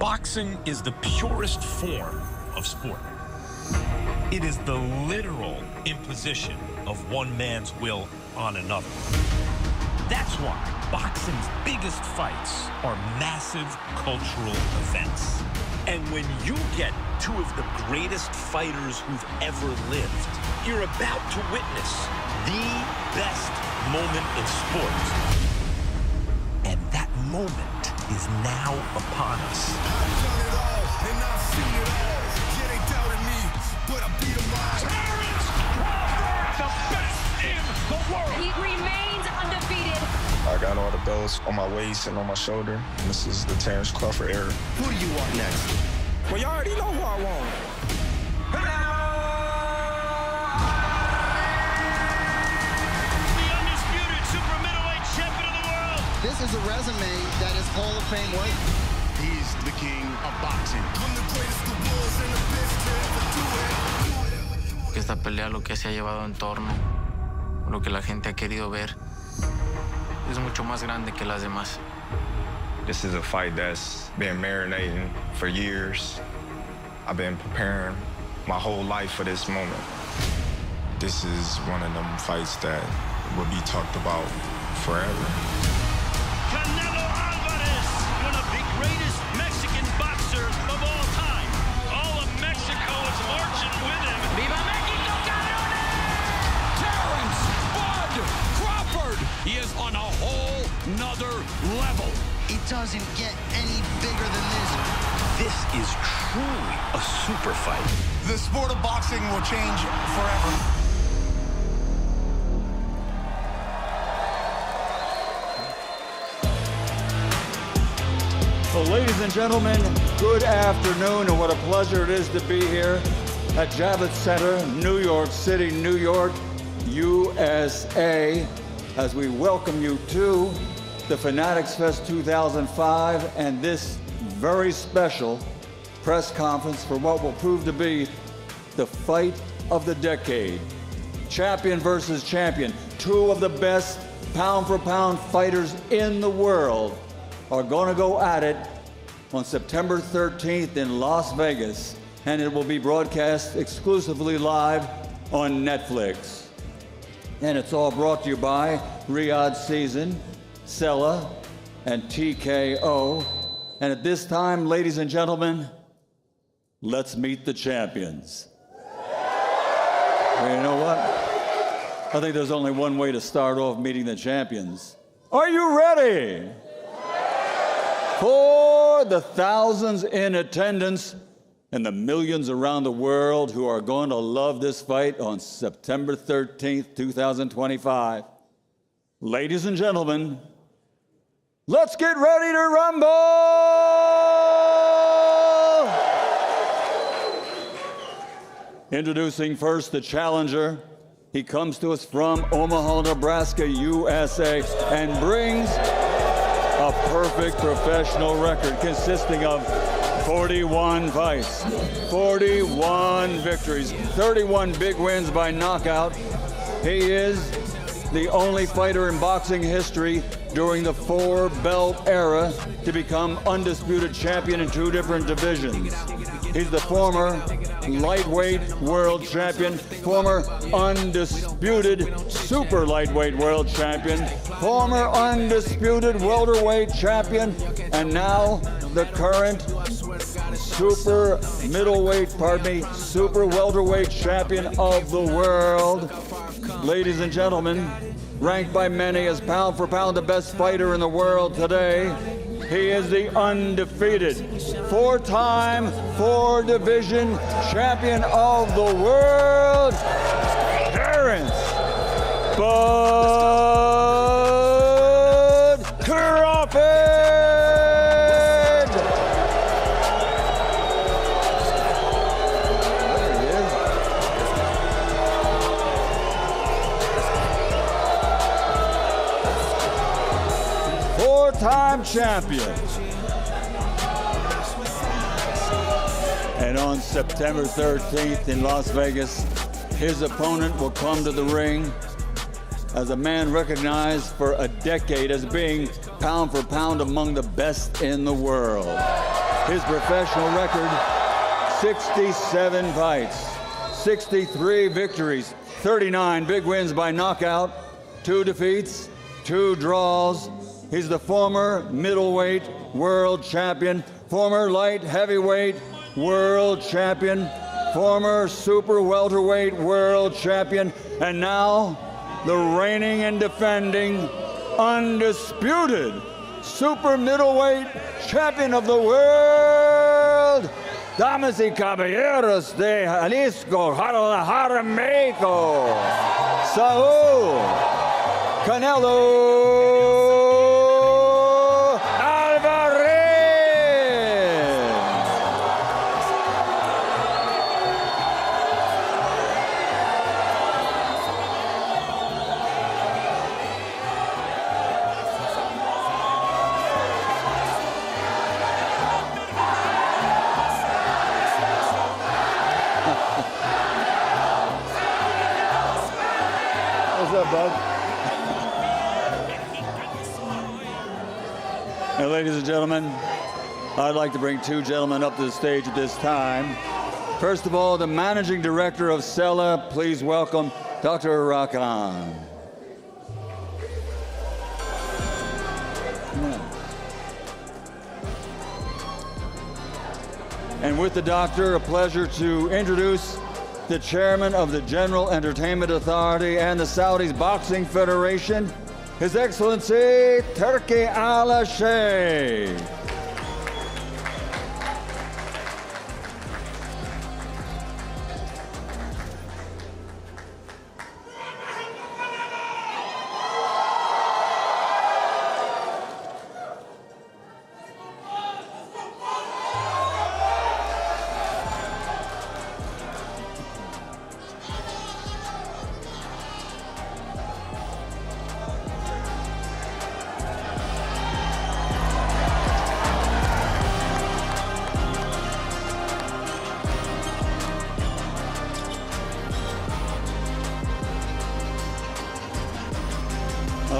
Boxing is the purest form of sport. It is the literal imposition of one man's will on another. That's why boxing's biggest fights are massive cultural events. And when you get two of the greatest fighters who've ever lived, you're about to witness the best moment in sport. And that moment is now upon us. I've done it all, and I've seen it all. Yeah, they doubted me, but I beat them all. Terrence Crawford, the best in the world. He remains undefeated. I got all the belts on my waist and on my shoulder. And this is the Terrence Crawford era. Who do you want next? Well, you already know who I want. The undisputed super middleweight champion of the world. This is a resume that is Hall of Fame worthy. He's the king of boxing. I'm the greatest the world's and the best to ever do it. Esta pelea lo que se ha llevado en torno, lo que la gente ha querido ver, es mucho más grande que las demás. This is a fight that's been marinating for years. I've been preparing my whole life for this moment. This is one of them fights that will be talked about forever. Canelo Alvarez, one of the greatest Mexican boxers of all time. All of Mexico is marching with him. Viva Mexico, cabrones! Terrence Bud Crawford. He is on a whole nother level. It doesn't get any bigger than this. This is truly a super fight. The sport of boxing will change forever. Well, ladies and gentlemen, good afternoon, and what a pleasure it is to be here at Javits Center, New York City, New York, USA, as we welcome you to the Fanatics Fest 2005 and this very special press conference for what will prove to be the fight of the decade. Champion versus champion. Two of the best pound-for-pound fighters in the world are going to go at it on September 13th in Las Vegas, and it will be broadcast exclusively live on Netflix. And it's all brought to you by Riyadh Season, Sella, and TKO. And at this time, ladies and gentlemen, let's meet the champions. Well, you know what? I think there's only one way to start off meeting the champions. Are you ready? For the thousands in attendance and the millions around the world who are going to love this fight on September 13th, 2025. Ladies and gentlemen, let's get ready to rumble! Introducing first the challenger. He comes to us from Omaha, Nebraska, USA, and brings a perfect professional record consisting of 41 fights, 41 victories, 31 big wins by knockout. He is the only fighter in boxing history during the four-belt era to become undisputed champion in two different divisions. He's the former lightweight world champion, former undisputed super lightweight world champion, former undisputed welterweight champion, and now the current super welterweight champion of the world. Ladies and gentlemen, ranked by many as pound for pound the best fighter in the world today, he is the undefeated, four-time, four-division champion of the world, Terrence Bud Crawford! Four-time champion. And on September 13th in Las Vegas, his opponent will come to the ring as a man recognized for a decade as being pound for pound among the best in the world. His professional record, 67 fights, 63 victories, 39 big wins by knockout, 2 defeats, 2 draws. He's the former middleweight world champion, former light heavyweight world champion, former super welterweight world champion, and now the reigning and defending undisputed super middleweight champion of the world. Damas y caballeros de Jalisco, Guadalajara, Mexico, Saúl Canelo Now, ladies and gentlemen, I'd like to bring 2 gentlemen up to the stage at this time. First of all, the managing director of SELA, please welcome Dr. Rakan. And with the doctor, a pleasure to introduce the chairman of the General Entertainment Authority and the Saudi Boxing Federation, His Excellency Turki Al-Sheikh.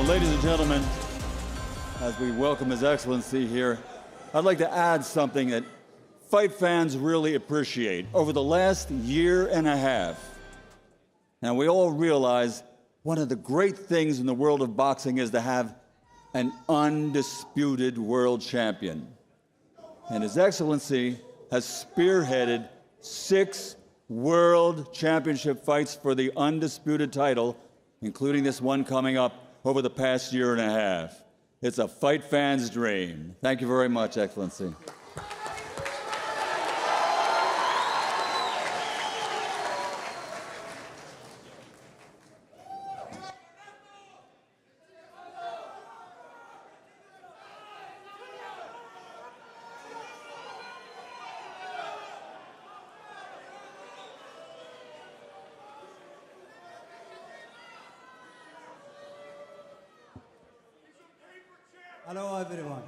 Ladies and gentlemen, as we welcome His Excellency here, I'd like to add something that fight fans really appreciate. Over the last year and a half, now we all realize one of the great things in the world of boxing is to have an undisputed world champion. And His Excellency has spearheaded 6 world championship fights for the undisputed title, including this one coming up over the past year and a half. It's a fight fan's dream. Thank you very much, Excellency. Hello, everyone.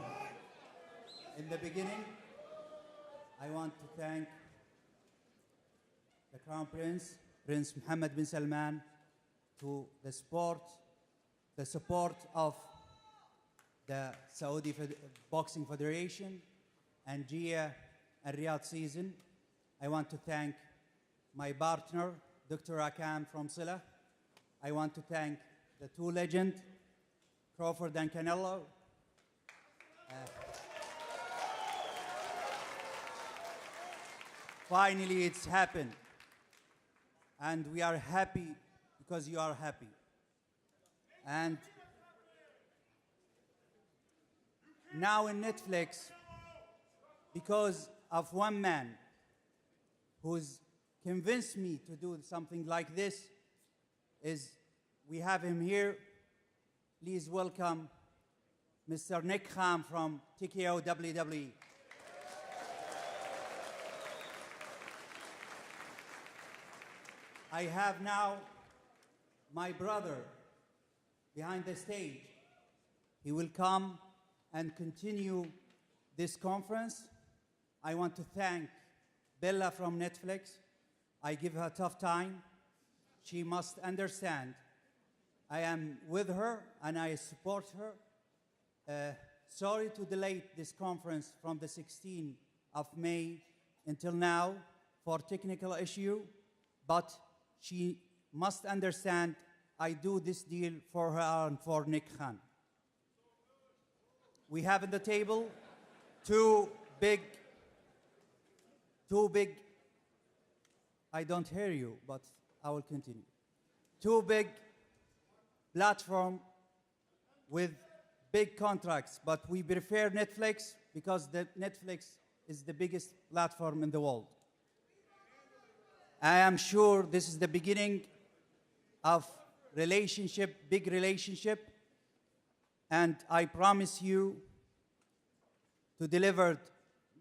In the beginning, I want to thank the Crown Prince, Prince Mohammed bin Salman, to the support of the Saudi Boxing Federation and GIA and Riyadh season. I want to thank my partner, Dr. Rakan from SELA. I want to thank the 2 legends, Crawford and Canelo. Finally, it's happened. And we are happy because you are happy. And now in Netflix, because of one man who's convinced me to do something like this, we have him here. Please welcome Mr. Nick Khan from TKO WWE. I have now my brother behind the stage. He will come and continue this conference. I want to thank Bella from Netflix. I give her a tough time. She must understand I am with her and I support her. Sorry to delay this conference from the 16th of May until now for technical issue, but she must understand I do this deal for her and for Nick Khan. We have at the table two big, I don't hear you, but I will continue. Two big platforms with big contracts, but we prefer Netflix because Netflix is the biggest platform in the world. I am sure this is the beginning of big relationship, and I promise you to deliver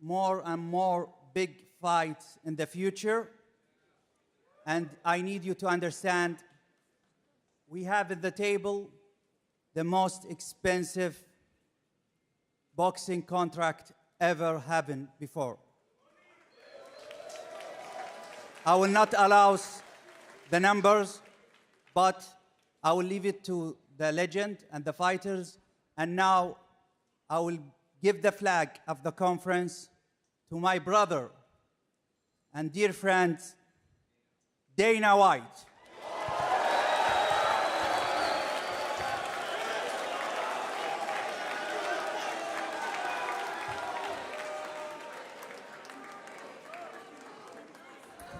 more and more big fights in the future. And I need you to understand, we have at the table the most expensive boxing contract ever happened before. I will not allow the numbers, but I will leave it to the legend and the fighters. And now I will give the flag of the conference to my brother and dear friend, Dana White.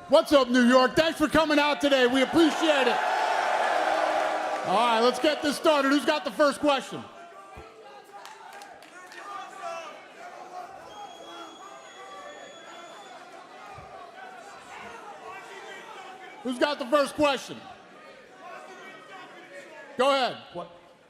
What's up, New York? Thanks for coming out today. We appreciate it. All right, let's get this started. Who's got the first question? Who's got the first question? Go ahead.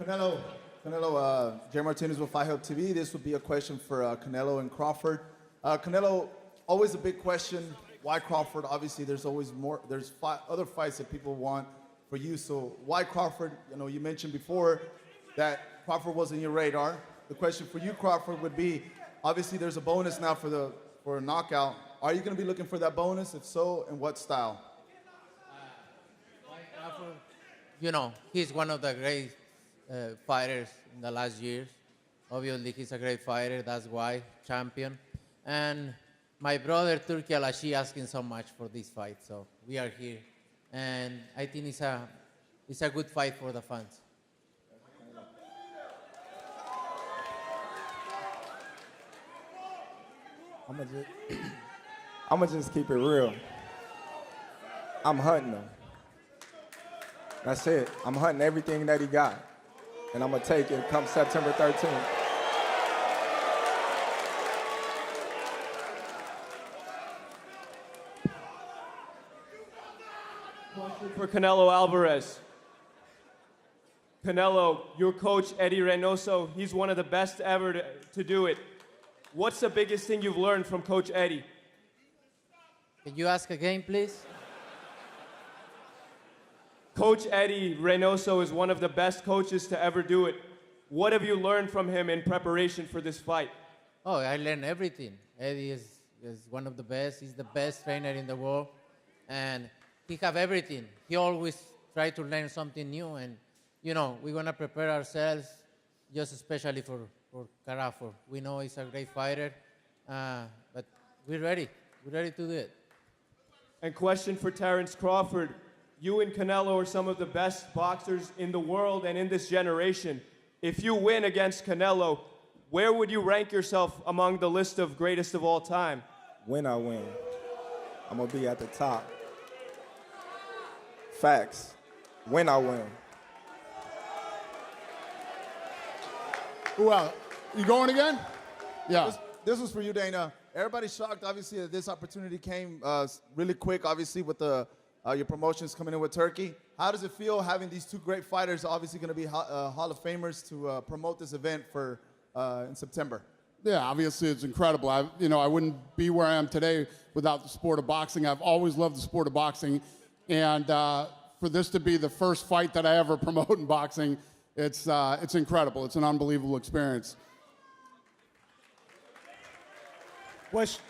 Canelo, Jay Martinez with Fight Hub TV. This would be a question for Canelo and Crawford. Canelo, always a big question. Why Crawford? Obviously, there's always more. There's other fights that people want for you. So why Crawford? You know, you mentioned before that Crawford wasn't your radar. The question for you, Crawford, would be: obviously, there's a bonus now for a knockout. Are you going to be looking for that bonus? If so, in what style? Crawford, you know, he's one of the great fighters in the last years. Obviously, he's a great fighter. That's why champion. And my brother Turki Alashi asking so much for this fight, so we are here, and I think it's a good fight for the fans. I'm gonna just keep it real. I'm hunting him. That's it. I'm hunting everything that he got, and I'm gonna take it come September 13th. For Canelo Alvarez. Canelo, your coach, Eddie Reynoso, he's one of the best ever to do it. What's the biggest thing you've learned from Coach Eddie? Can you ask again, please? Coach Eddie Reynoso is one of the best coaches to ever do it. What have you learned from him in preparation for this fight? Oh, I learned everything. Eddie is one of the best. He's the best trainer in the world. And he have everything. He always try to learn something new, and you know we're gonna prepare ourselves, just especially for Crawford. We know he's a great fighter, but we're ready. We're ready to do it. And question for Terence Crawford: you and Canelo are some of the best boxers in the world and in this generation. If you win against Canelo, where would you rank yourself among the list of greatest of all time? When I win, I'm gonna be at the top. Facts. When I win. Who else? You going again? Yeah. This was for you, Dana. Everybody's shocked, obviously, that this opportunity came really quick, obviously, with your promotions coming in with Turkey. How does it feel having these two great fighters, obviously going to be Hall of Famers, to promote this event for in September? Yeah, obviously it's incredible. I wouldn't be where I am today without the sport of boxing. I've always loved the sport of boxing. And for this to be the first fight that I ever promote in boxing, it's incredible. It's an unbelievable experience.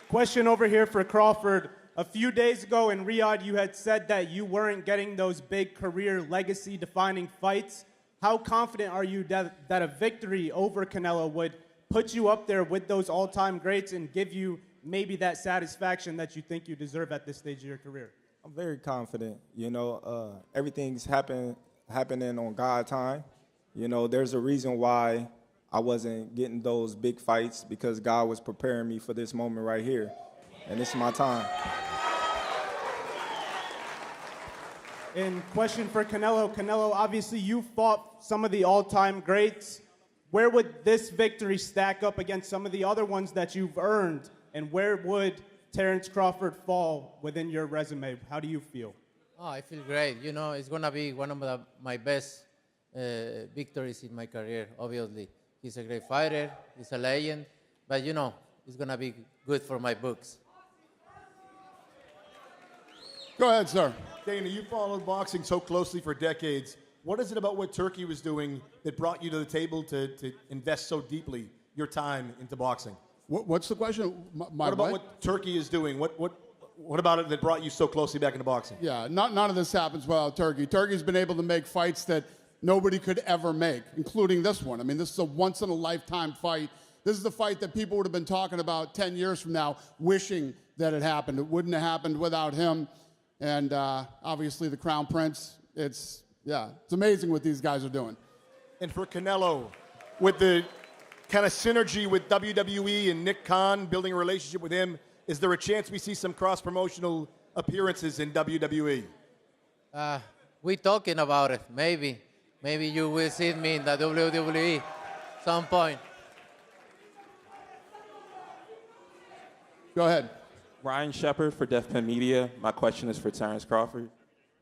Question over here for Crawford. A few days ago in Riyadh, you had said that you weren't getting those big career legacy-defining fights. How confident are you that a victory over Canelo would put you up there with those all-time greats and give you maybe that satisfaction that you think you deserve at this stage of your career? I'm very confident. You know, everything's happening on God's time. You know, there's a reason why I wasn't getting those big fights, because God was preparing me for this moment right here. And this is my time. And question for Canelo. Canelo, obviously you fought some of the all-time greats. Where would this victory stack up against some of the other ones that you've earned? And where would Terence Crawford fall within your resume? How do you feel? Oh, I feel great. You know, it's going to be one of my best victories in my career, obviously. He's a great fighter. He's a legend. But, you know, it's going to be good for my books. Go ahead, sir. Dana, you followed boxing so closely for decades. What is it about what Turkey was doing that brought you to the table to invest so deeply your time into boxing? What's the question? What about what Turkey is doing? What about it that brought you so closely back into boxing? Yeah, none of this happens without Turkey. Turkey's been able to make fights that nobody could ever make, including this one. I mean, this is a once-in-a-lifetime fight. This is the fight that people would have been talking about 10 years from now, wishing that it happened. It wouldn't have happened without him. And obviously the Crown Prince, it's amazing what these guys are doing. And for Canelo, with the kind of synergy with WWE and Nick Khan, building a relationship with him, is there a chance we see some cross-promotional appearances in WWE? We're talking about it. Maybe you will see me in the WWE some point. Go ahead. Ryan Shepard for Def Pen Media. My question is for Terence Crawford.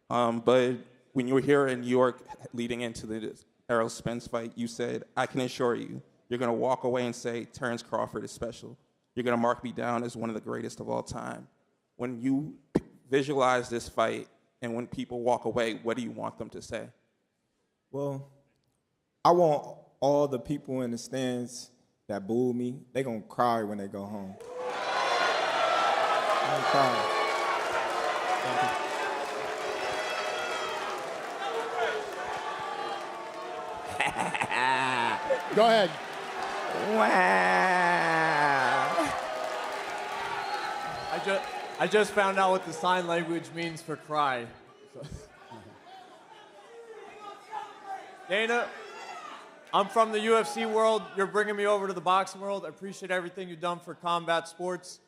But when you were here in New York leading into the Errol Spence fight, you said, I can assure you, you're going to walk away and say, Terence Crawford is special. You're going to mark me down as one of the greatest of all time. When you visualize this fight and when people walk away, what do you want them to say? Well, I want all the people in the stands that booed me, they're going to cry when they go home. They're gonna cry. Go ahead. Wow. I just found out what the sign language means for cry. So. Dana, I'm from the UFC world. You're bringing me over to the boxing world. I appreciate everything you've done for combat sports.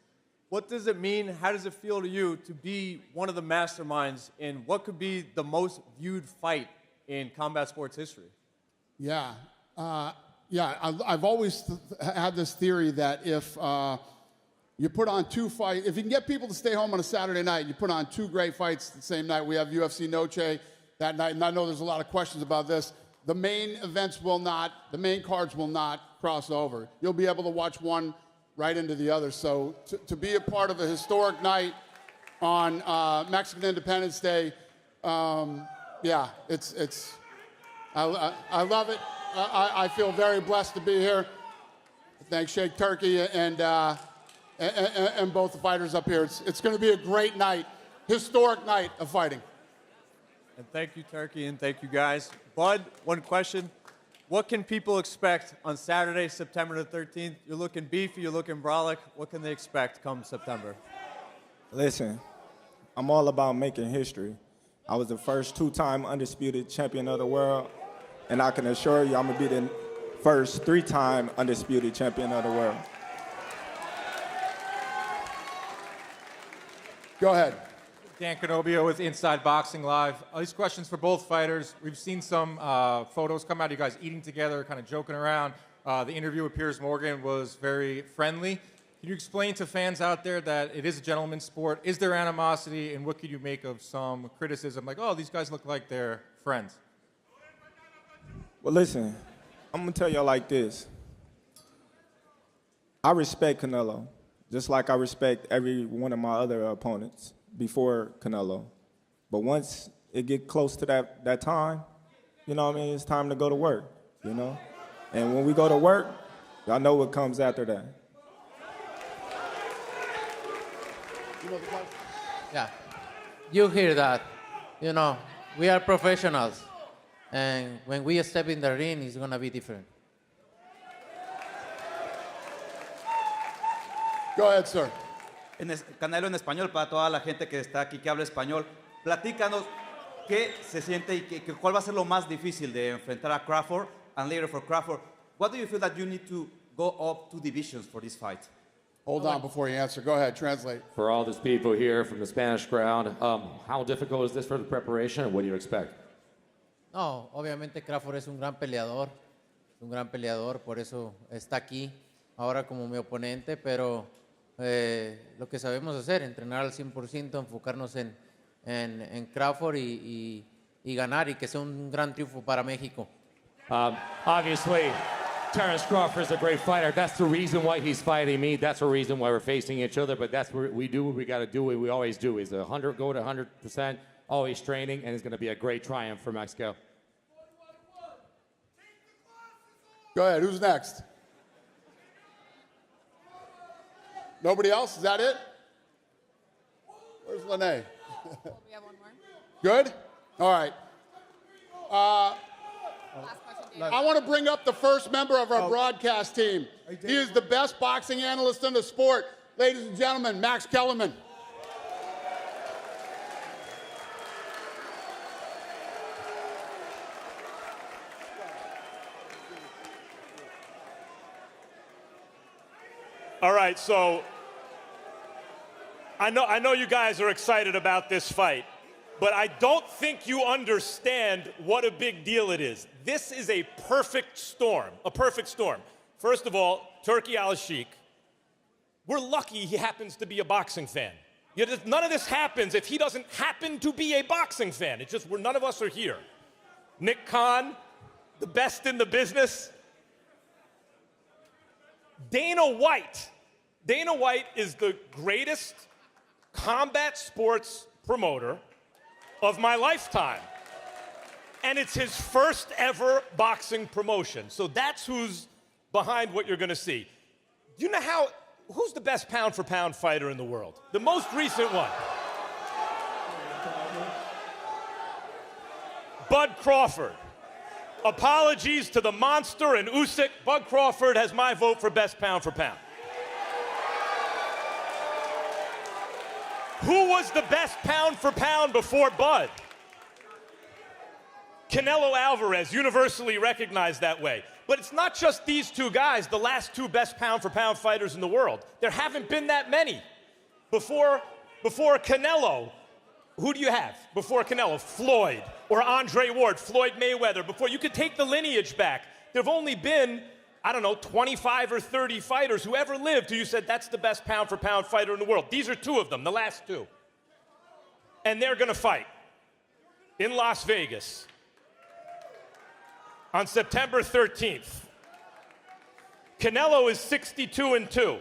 What does it mean? How does it feel to you to be one of the masterminds in what could be the most viewed fight in combat sports history? Yeah. I've always had this theory that if you put on two fights, if you can get people to stay home on a Saturday night, you put on two great fights the same night. We have UFC Noche that night, and I know there's a lot of questions about this. The main cards will not cross over. You'll be able to watch one right into the other. So to be a part of a historic night on Mexican Independence Day, I love it. I feel very blessed to be here. Thanks, Sheikh Turkey and both the fighters up here. It's going to be a great night, historic night of fighting. And thank you, Turkey, and thank you, guys. Bud, one question. What can people expect on Saturday, September the 13th? You're looking beefy, you're looking brolic. What can they expect come September? Listen, I'm all about making history. I was the first two-time undisputed champion of the world, and I can assure you I'm going to be the first three-time undisputed champion of the world. Go ahead. Dan Canobio with Inside Boxing Live. These questions for both fighters. We've seen some photos come out of you guys eating together, kind of joking around. The interview with Piers Morgan was very friendly. Can you explain to fans out there that it is a gentleman's sport? Is there animosity, and what could you make of some criticism like, oh, these guys look like they're friends? Well, listen, I'm going to tell y'all like this. I respect Canelo, just like I respect every one of my other opponents before Canelo. But once it get close to that time, you know what I mean, it's time to go to work, you know? And when we go to work, y'all know what comes after that. Yeah, you hear that. You know, we are professionals. And when we step in the ring, it's going to be different. Go ahead, sir. Canelo en español, para toda la gente que está aquí que habla español. Platícanos qué se siente y cuál va a ser lo más difícil de enfrentar a Crawford and later for Crawford. What do you feel that you need to go up 2 divisions for this fight? Hold on before you answer. Go ahead, translate. For all these people here from the Spanish crowd, how difficult is this for the preparation, and what do you expect? No, obviamente Crawford es un gran peleador, por eso está aquí ahora como mi oponente, pero lo que sabemos hacer, entrenar al 100%, enfocarnos en Crawford y ganar y que sea un gran triunfo para México. Obviously, Terence Crawford is a great fighter. That's the reason why he's fighting me. That's the reason why we're facing each other. But that's what we do. What we got to do. What we always do is go to 100%, always training, and it's going to be a great triumph for Mexico. Go ahead. Who's next? Nobody else? Is that it? Where's Lene? We have one more. Good? All right. I want to bring up the first member of our broadcast team. He is the best boxing analyst in the sport. Ladies and gentlemen, Max Kellerman. All right, so I know you guys are excited about this fight, but I don't think you understand what a big deal it is. This is a perfect storm, First of all, Turki Al-Sheikh, we're lucky he happens to be a boxing fan. None of this happens if he doesn't happen to be a boxing fan. It's just none of us are here. Nick Khan, the best in the business. Dana White is the greatest combat sports promoter of my lifetime. And it's his first ever boxing promotion. So that's who's behind what you're going to see. Do you know who's the best pound for pound fighter in the world? The most recent one. Bud Crawford. Apologies to the monster and Usyk. Bud Crawford has my vote for best pound for pound. Who was the best pound for pound before Bud? Canelo Alvarez, universally recognized that way. But it's not just these two guys, the last two best pound for pound fighters in the world. There haven't been that many. Before Canelo, who do you have? Before Canelo, Floyd or Andre Ward, Floyd Mayweather. Before, you could take the lineage back. There have only been, 25 or 30 fighters who ever lived who you said that's the best pound for pound fighter in the world. These are two of them, the last two. And they're going to fight in Las Vegas on September 13th. Canelo is 62-2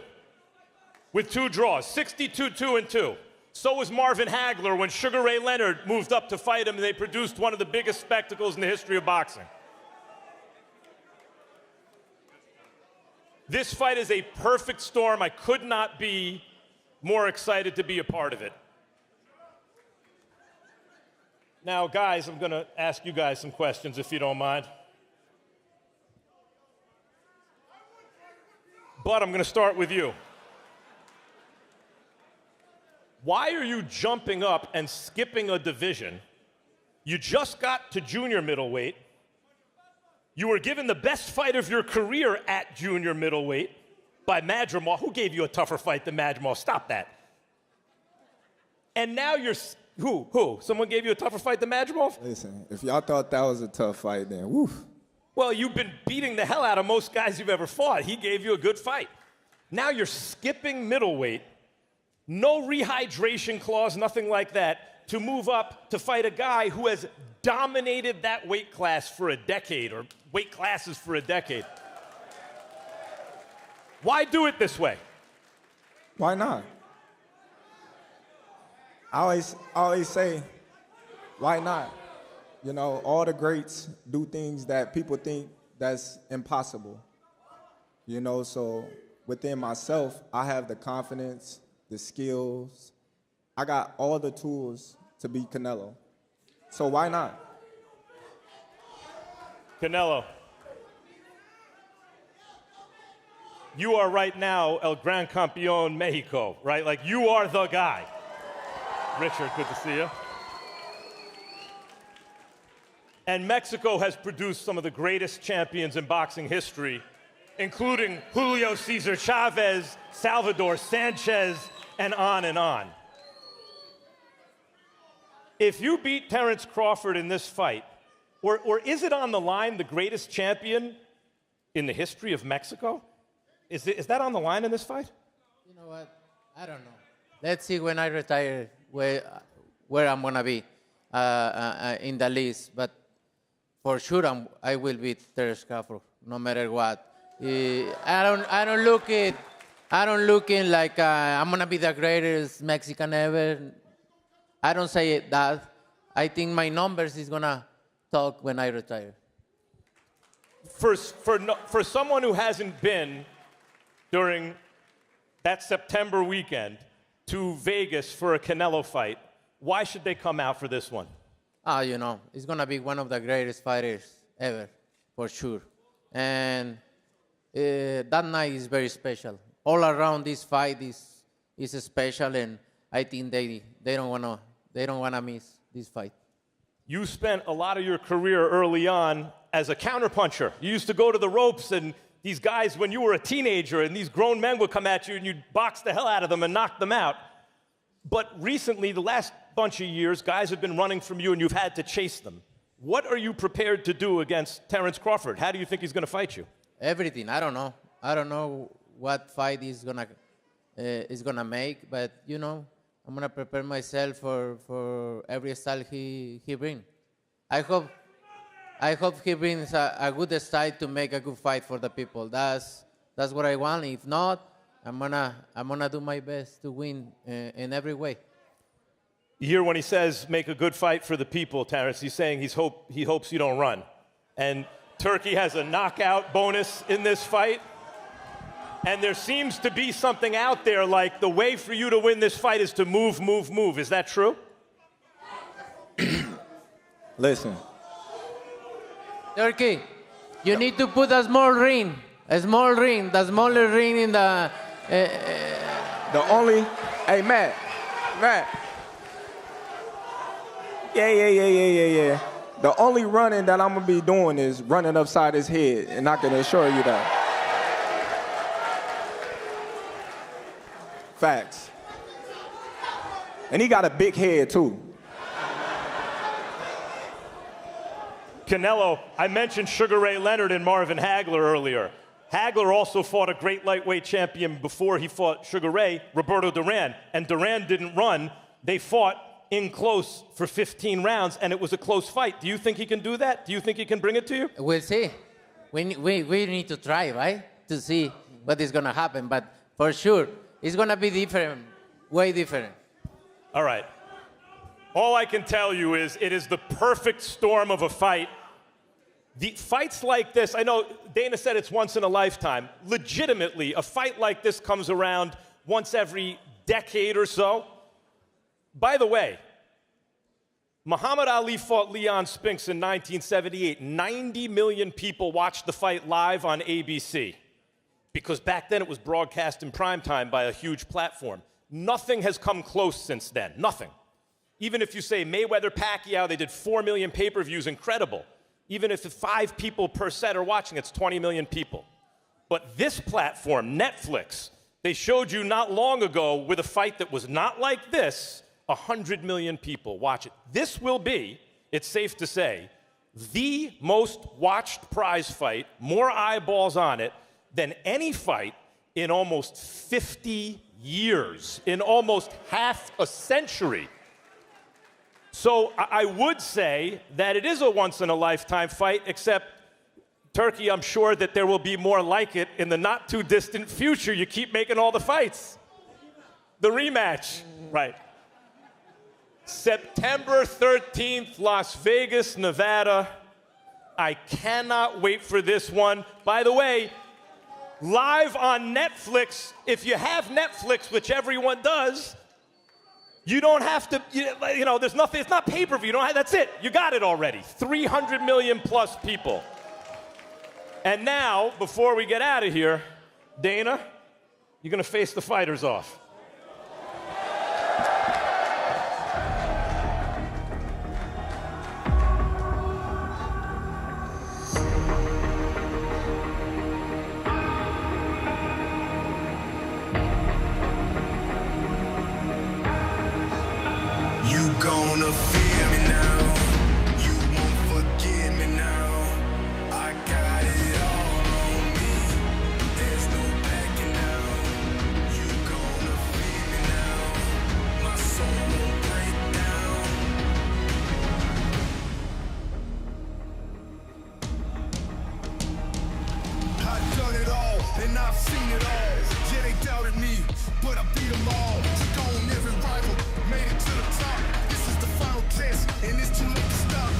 with 2 draws, 62-2. So was Marvin Hagler when Sugar Ray Leonard moved up to fight him, and they produced one of the biggest spectacles in the history of boxing. This fight is a perfect storm. I could not be more excited to be a part of it. Now, guys, I'm going to ask you guys some questions, if you don't mind. But I'm going to start with you. Why are you jumping up and skipping a division? You just got to junior middleweight. You were given the best fight of your career at junior middleweight by Madrimov. Who gave you a tougher fight than Madrimov? Stop that. And now you're... Who? Someone gave you a tougher fight than Madrimov? Listen, if y'all thought that was a tough fight, then woof. Well, you've been beating the hell out of most guys you've ever fought. He gave you a good fight. Now you're skipping middleweight. No rehydration clause, nothing like that, to move up to fight a guy who has dominated that weight class for a decade, or weight classes for a decade. Why do it this way? Why not? I always say, why not? You know, all the greats do things that people think that's impossible. You know, so within myself, I have the confidence, the skills. I got all the tools to beat Canelo. So why not? Canelo. you are right now El Gran Campeón Mexico, right? Like, you are the guy. Richard, good to see you. And Mexico has produced some of the greatest champions in boxing history, including Julio Cesar Chavez, Salvador Sanchez, and on and on. If you beat Terence Crawford in this fight, or is it on the line the greatest champion in the history of Mexico? Is that on the line in this fight? You know what? I don't know. Let's see when I retire where I'm gonna be in the list. But for sure, I will beat Terence Crawford no matter what. I don't look in like I'm gonna be the greatest Mexican ever. I don't say that. I think my numbers is gonna talk when I retire. For someone who hasn't been during that September weekend to Vegas for a Canelo fight, why should they come out for this one? You know, it's gonna be one of the greatest fighters ever, for sure. And that night is very special. All around this fight is special, and I think they don't wanna miss this fight. You spent a lot of your career early on as a counterpuncher. You used to go to the ropes, and these guys, when you were a teenager, and these grown men would come at you, and you'd box the hell out of them and knock them out. But recently, the last bunch of years, guys have been running from you, and you've had to chase them. What are you prepared to do against Terence Crawford? How do you think he's going to fight you? Everything. I don't know. I don't know what fight he's gonna make, but you know, I'm gonna prepare myself for every style he brings. I hope he brings a good style to make a good fight for the people. That's what I want. If not, I'm gonna do my best to win in every way. You hear when he says make a good fight for the people, Terence, he's saying he hopes you don't run. And Turkey has a knockout bonus in this fight. And there seems to be something out there like the way for you to win this fight is to move, move, move. Is that true? Listen. Turkey, you need to put a small ring, the smaller ring in the... Hey, Matt. Yeah. The only running that I'm going to be doing is running upside his head, and I can assure you that. Facts. And he got a big head, too. Canelo, I mentioned Sugar Ray Leonard and Marvin Hagler earlier. Hagler also fought a great lightweight champion before he fought Sugar Ray, Roberto Duran. And Duran didn't run. They fought in close for 15 rounds, and it was a close fight. Do you think he can do that? Do you think he can bring it to you? We'll see. We need to try, right? To see what is going to happen. But for sure, it's going to be different, way different. All right. All I can tell you is it is the perfect storm of a fight. The fights like this, I know Dana said it's once in a lifetime. Legitimately, a fight like this comes around once every decade or so. By the way, Muhammad Ali fought Leon Spinks in 1978. 90 million people watched the fight live on ABC because back then it was broadcast in primetime by a huge platform. Nothing has come close since then. Nothing. Even if you say Mayweather-Pacquiao, they did 4 million pay-per-views, incredible. Even if 5 people per set are watching, it's 20 million people. But this platform, Netflix, they showed you not long ago with a fight that was not like this, 100 million people watch it. This will be, it's safe to say, the most watched prize fight, more eyeballs on it than any fight in almost 50 years, in almost half a century. So I would say that it is a once-in-a-lifetime fight, except, Turkey, I'm sure that there will be more like it in the not-too-distant future. You keep making all the fights. The rematch, right. September 13th, Las Vegas, Nevada. I cannot wait for this one. By the way, live on Netflix, if you have Netflix, which everyone does, you don't have to, you know, there's nothing, it's not pay-per-view, you don't have, that's it, you got it already. 300 million plus people. And now, before we get out of here, Dana, you're going to face the fighters off. You gonna feel me now. You won't forget me now. I got it all on me. There's no backing out. You gonna feel me now. My soul won't break down. I've done it all and I've seen it all. Yeah, they doubted me, but I beat them all. Took on every rival, made it to the top. This is the final test, and it's too late to stop.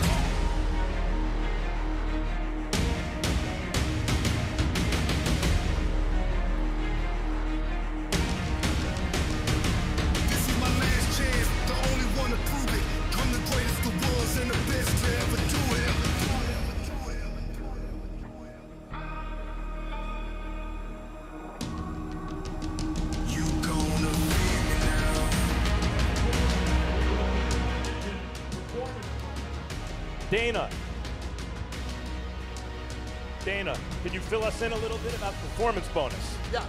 This is my last chance, the only one to prove it. I'm the greatest there was and the best to ever do it. You gonna feel me now. Dana, can you fill us in a little bit about performance bonus? Yeah.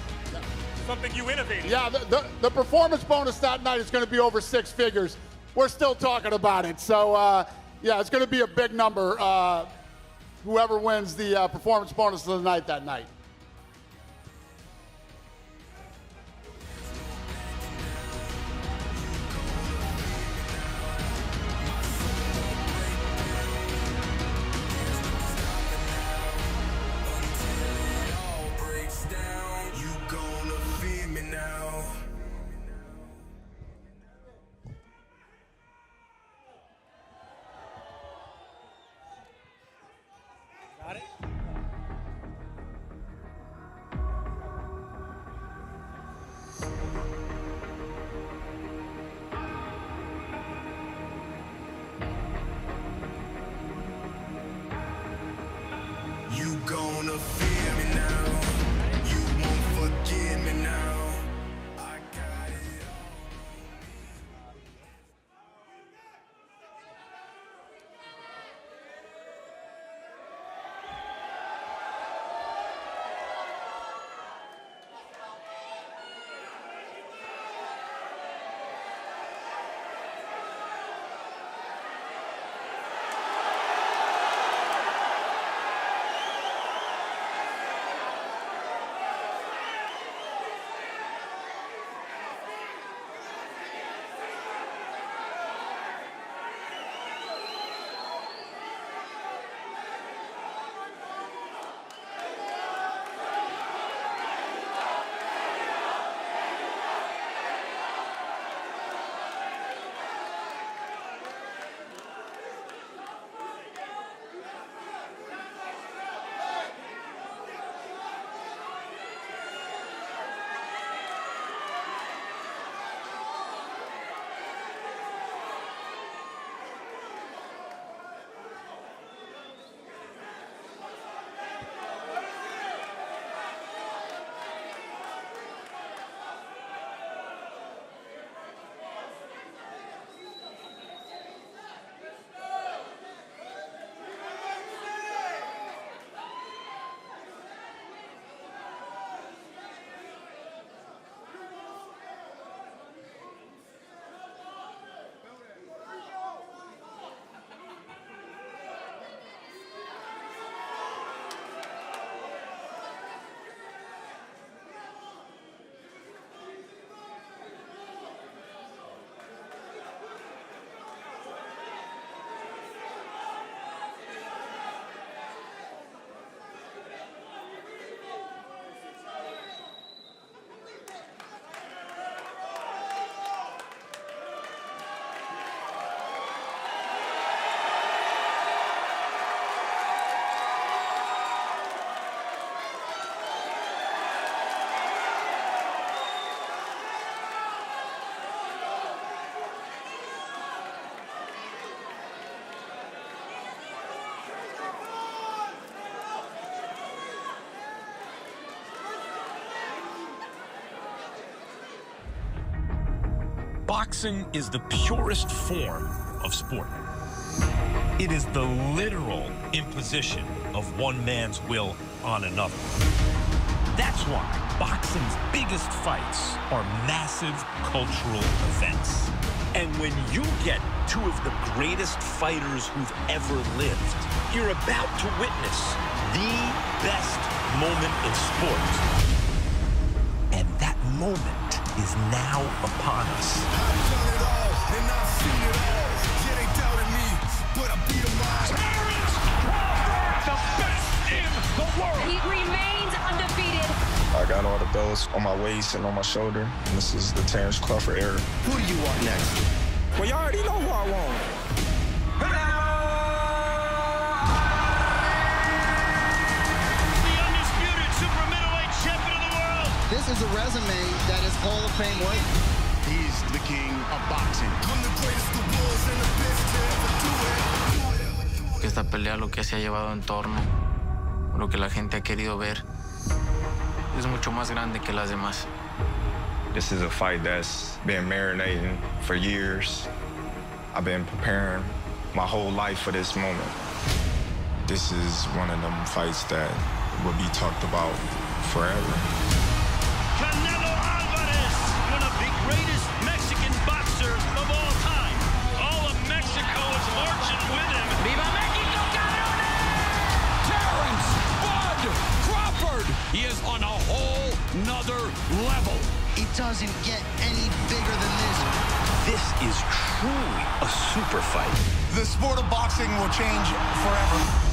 Something you innovated. Yeah, the performance bonus that night is going to be over 6 figures. We're still talking about it. So, yeah, it's going to be a big number. Whoever wins the performance bonus of the night that night. You gonna feel me now. Got it? Boxing is the purest form of sport. It is the literal imposition of one man's will on another. That's why boxing's biggest fights are massive cultural events. And when you get two of the greatest fighters who've ever lived, you're about to witness the best moment in sport. And that moment is now upon us. I've done it all, and I've seen it all. Yeah, they doubted me, but I beat them all. Terrence Crawford, the best in the world. He remains undefeated. I got all the belts on my waist and on my shoulder, and this is the Terrence Crawford era. Who do you want next? Well, you already know who I want. The undisputed super middleweight champion of the world. This is a resume that is Hall of Fame worthy. He's the king of boxing. I'm the greatest the world's and the best to ever do it. Que esta pelea lo que se ha llevado en torno, lo que la gente ha querido ver, es mucho más grande que las demás. This is a fight that's been marinating for years. I've been preparing my whole life for this moment. This is one of them fights that will be talked about forever. Canelo Alvarez, one of the greatest Mexican boxers of all time. All of Mexico is marching with him. Viva Mexico, cabrones! Terrence Bud Crawford. He is on a whole nother level. It doesn't get any bigger than this. This is truly a super fight. The sport of boxing will change forever.